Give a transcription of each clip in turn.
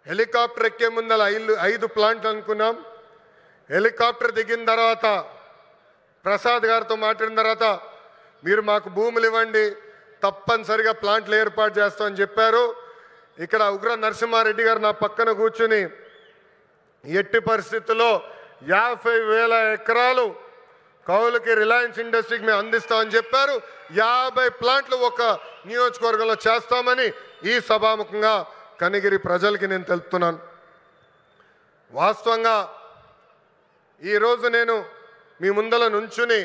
Helicopter ఎక్కే ముందల 5 ప్లాంట్లు అనుకున్నాం. హెలికాప్టర్ దిగిన తర్వాత ప్రసాద్ గారితో మాట్లాడిన తర్వాత మీరు మాకు భూములు ఇవ్వండి, తప్పనిసరిగా ప్లాంట్లు ఏర్పాటు చేస్తామని చెప్పారు. ఇక్కడ ఉగ్ర నరసింహారెడ్డి గారు నా పక్కన కూర్చుని ఎట్టి పరిస్థితుల్లో 50,000 ఎకరాలు కౌలుకి రిలయన్స్ ఇండస్ట్రీకి మేము అందిస్తామని చెప్పారు. 50 ప్లాంట్లు ఒక నియోజకవర్గంలో చేస్తామని ఈ సభాముఖంగా కనిగిరి ప్రజలకి నేను తెలుపుతున్నాను. వాస్తవంగా ఈరోజు నేను మీ ముందల నుంచుని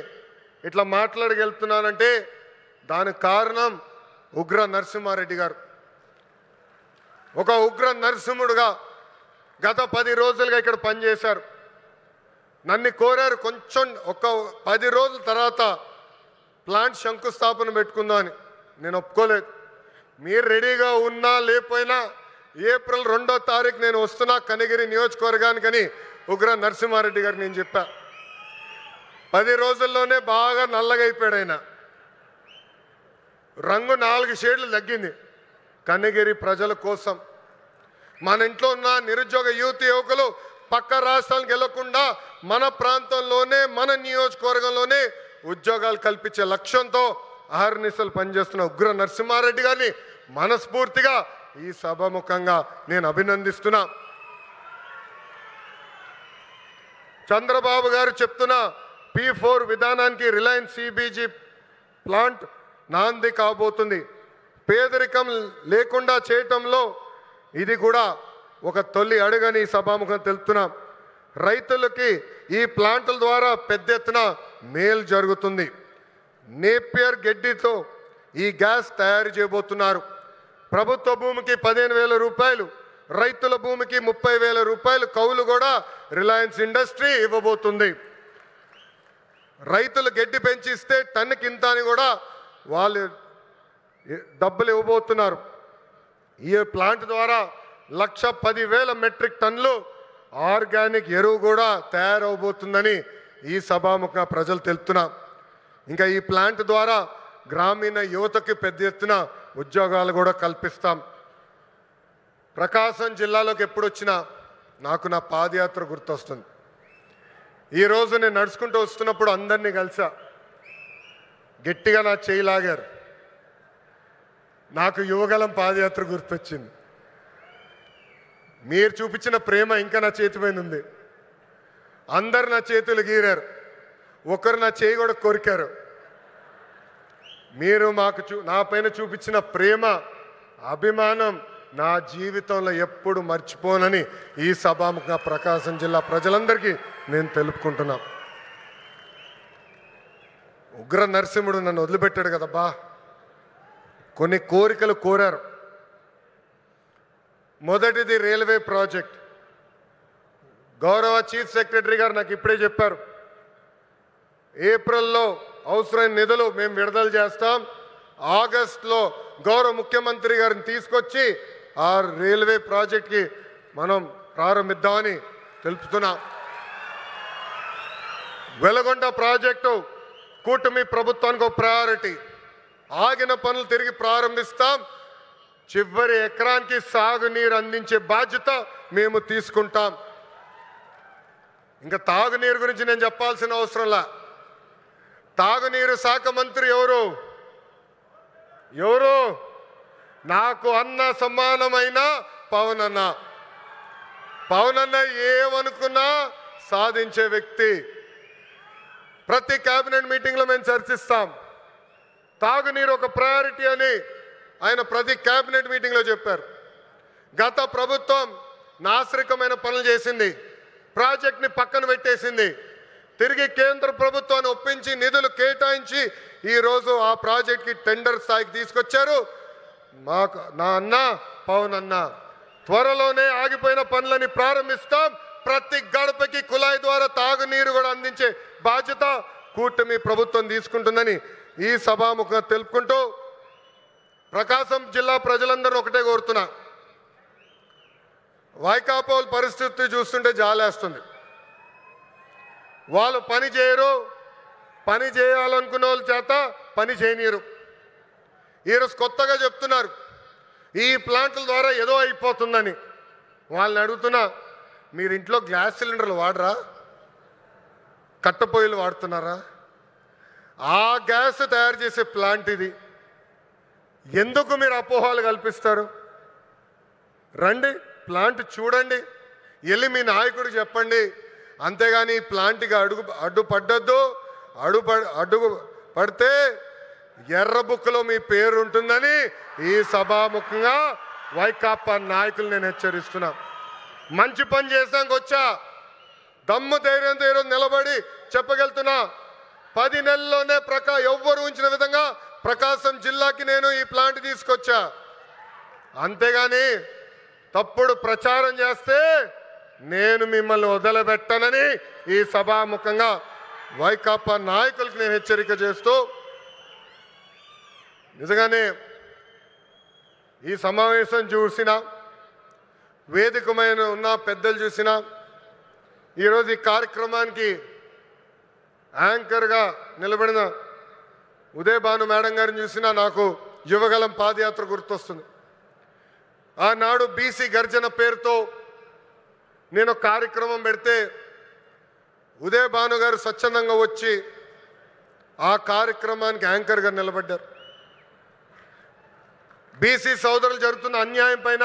ఇట్లా మాట్లాడగలుగుతున్నానంటే దానికి కారణం ఉగ్ర నరసింహారెడ్డి గారు. ఒక ఉగ్ర నరసింహుడుగా గత 10 రోజులుగా ఇక్కడ పనిచేశారు. నన్ను కోరారు కొంచెం ఒక 10 రోజుల తర్వాత ప్లాంట్ శంకుస్థాపన పెట్టుకుందామని. నేను ఒప్పుకోలేదు. మీరు రెడీగా ఉన్నా లేకపోయినా ఏప్రిల్ 2వ తారీఖు నేను వస్తున్నా కనిగిరి నియోజకవర్గానికని ఉగ్ర నరసింహారెడ్డి గారికి నేను చెప్పా. 10 రోజుల్లోనే బాగా నల్లగైపోయాడు ఆయన. రంగు 4 షేడ్లు తగ్గింది. కనిగిరి ప్రజల కోసం మన ఇంట్లో ఉన్న నిరుద్యోగ యువకులు పక్క రాష్ట్రాలకు వెళ్లకుండా మన ప్రాంతంలోనే మన నియోజకవర్గంలోనే ఉద్యోగాలు కల్పించే లక్ష్యంతో అహర్నిశలు పనిచేస్తున్న ఉగ్ర నరసింహారెడ్డి గారిని మనస్ఫూర్తిగా ఈ సభాముఖంగా నేను అభినందిస్తున్నా. చంద్రబాబు గారు చెప్తున్న P4 విధానానికి రిలయన్స్ CBG ప్లాంట్ నాంది కాబోతుంది. పేదరికం లేకుండా చేయటంలో ఇది కూడా ఒక తొలి అడుగని సభాముఖం తెలుపుతున్నాం. రైతులకి ఈ ప్లాంట్ల ద్వారా పెద్ద ఎత్తున మేలు జరుగుతుంది. నేపియర్ గడ్డితో ఈ గ్యాస్ తయారు చేయబోతున్నారు. ప్రభుత్వ భూమికి 15,000 రూపాయలు, రైతుల భూమికి 30,000 రూపాయలు కౌలు కూడా రిలయన్స్ ఇండస్ట్రీ ఇవ్వబోతుంది. రైతులు గడ్డి పెంచిస్తే టన్నుకింత అని కూడా వాళ్ళు డబ్బులు ఇవ్వబోతున్నారు. ఈ ప్లాంట్ ద్వారా 110,000 మెట్రిక్ టన్నులు ఆర్గానిక్ ఎరువు కూడా తయారవబోతుందని ఈ సభాముఖ ప్రజలు తెలుపుతున్నాం. ఇంకా ఈ ప్లాంట్ ద్వారా గ్రామీణ యువతకి పెద్ద ఎత్తున ఉద్యోగాలు కూడా కల్పిస్తాం. ప్రకాశం జిల్లాలోకి ఎప్పుడు వచ్చినా నాకు నా పాదయాత్ర గుర్తొస్తుంది. ఈరోజు నేను నడుచుకుంటూ వస్తున్నప్పుడు అందరినీ కలిసా. గట్టిగా నా చేయి లాగారు. నాకు యువగలం పాదయాత్ర గుర్తొచ్చింది. మీరు చూపించిన ప్రేమ ఇంకా నా చేతి పైన ఉంది. అందరు నా చేతులు గీరారు, ఒకరు నా చేయి కూడా కొరికారు. మీరు మాకు నా పైన చూపించిన ప్రేమ, అభిమానం నా జీవితంలో ఎప్పుడు మర్చిపోనని ఈ సభాముఖంగా ప్రకాశం జిల్లా ప్రజలందరికీ నేను తెలుపుకుంటున్నా. ఉగ్ర నరసింహుడు నన్ను వదిలిపెట్టాడు కదబ్బా. కొన్ని కోరికలు కోరారు. మొదటిది రైల్వే ప్రాజెక్ట్. గౌరవ చీఫ్ సెక్రటరీ గారు నాకు ఇప్పుడే చెప్పారు, ఏప్రిల్లో అవసరమైన నిధులు మేము విడుదల చేస్తాం. ఆగస్టులో గౌరవ ముఖ్యమంత్రి గారిని తీసుకొచ్చి ఆ రైల్వే ప్రాజెక్ట్కి మనం ప్రారంభిద్దామని తెలుపుతున్నాం. వెలగొండ ప్రాజెక్టు కూటమి ప్రభుత్వానికి ఒక ప్రయారిటీ. ఆగిన పనులు తిరిగి ప్రారంభిస్తాం. చివరి ఎకరానికి సాగునీరు అందించే బాధ్యత మేము తీసుకుంటాం. ఇంకా తాగునీరు గురించి నేను చెప్పాల్సిన అవసరంలా. తాగునీరు శాఖ మంత్రి ఎవరు? నాకు అన్న సమానమైన పవన్ అన్న. పవన్ అన్న ఏమనుకున్నా సాధించే వ్యక్తి. ప్రతి కేబినెట్ మీటింగ్లో మేము చర్చిస్తాం. తాగునీరు ఒక ప్రయారిటీ అని ఆయన ప్రతి కేబినెట్ మీటింగ్లో చెప్పారు. గత ప్రభుత్వం నాశరికమైన పనులు చేసింది, ప్రాజెక్ట్ని పక్కన పెట్టేసింది. తిరిగి కేంద్ర ప్రభుత్వాన్ని ఒప్పించి నిధులు కేటాయించి ఈరోజు ఆ ప్రాజెక్ట్కి టెండర్ స్థాయికి తీసుకొచ్చారు. నా అన్న పవన్ అన్న త్వరలోనే ఆగిపోయిన పనులని ప్రారంభిస్తాం. ప్రతి గడపకి కుళాయి ద్వారా తాగునీరు కూడా అందించే బాధ్యత కూటమి ప్రభుత్వం తీసుకుంటుందని ఈ సభాముఖంగా తెలుపుకుంటూ ప్రకాశం జిల్లా ప్రజలందరూ ఒకటే కోరుతున్నా. వైకాపోల్ పరిస్థితి చూస్తుంటే జాలేస్తుంది. వాళ్ళు పని చేయరు, పని చేయాలనుకున్న వాళ్ళ చేత పని చేయనీరు. ఈరోజు కొత్తగా చెప్తున్నారు ఈ ప్లాంట్ల ద్వారా ఏదో అయిపోతుందని. వాళ్ళని అడుగుతున్నా, మీరు ఇంట్లో గ్యాస్ సిలిండర్లు వాడరా, కట్టెపొయ్యిలు వాడుతున్నారా? ఆ గ్యాస్ తయారు చేసే ప్లాంట్ ఇది. ఎందుకు మీరు అపోహలు కల్పిస్తారు? రండి, ప్లాంట్ చూడండి, వెళ్ళి మీ నాయకుడు చెప్పండి. అంతేగాని ఈ ప్లాంట్కి అడ్డు పడ్డద్దు. అడ్డు పడితే ఎర్ర బుక్కులో మీ పేరు ఉంటుందని ఈ సభాముఖంగా వైకాపా నాయకులు నేను హెచ్చరిస్తున్నా. మంచి పని చేసాక వచ్చా, దమ్ము ధైర్యంతో ఈరోజు నిలబడి చెప్పగలుగుతున్నా. 10 నెలల్లోనే ఎవ్వరు ఉంచిన విధంగా ప్రకాశం జిల్లాకి నేను ఈ ప్లాంట్ తీసుకొచ్చా. అంతేగాని తప్పుడు ప్రచారం చేస్తే నేను మిమ్మల్ని వదిలిపెట్టనని ఈ సభాముఖంగా వైకాపా నాయకులకు నేను హెచ్చరిక చేస్తూ, నిజంగానే ఈ సమావేశం చూసిన, వేదికమైన ఉన్న పెద్దలు చూసిన, ఈరోజు ఈ కార్యక్రమానికి యాంకర్గా నిలబడిన ఉదయభాను మేడం గారిని చూసినా నాకు యువగలం పాదయాత్ర గుర్తొస్తుంది. ఆనాడు బీసీ గర్జన పేరుతో నేను కార్యక్రమం పెడితే ఉదయభాను గారు స్వచ్ఛందంగా వచ్చి ఆ కార్యక్రమానికి యాంకర్గా నిలబడ్డారు. బీసీ సోదరులు జరుగుతున్న అన్యాయం పైన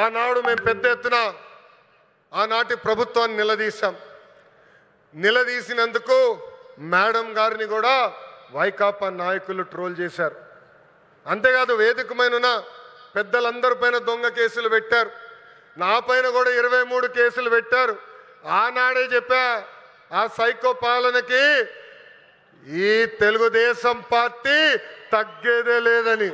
ఆనాడు మేము పెద్ద ఎత్తున ఆనాటి ప్రభుత్వాన్ని నిలదీశాం. నిలదీసినందుకు మేడం గారిని కూడా వైకాపా నాయకులు ట్రోల్ చేశారు. అంతేకాదు వేదికమైన పెద్దలందరి పైన దొంగ కేసులు పెట్టారు. నా పైన కూడా 23 కేసులు పెట్టారు. ఆనాడే చెప్పా, ఆ సైకో పాలనకి ఈ తెలుగుదేశం పార్టీ తగ్గేదే లేదని.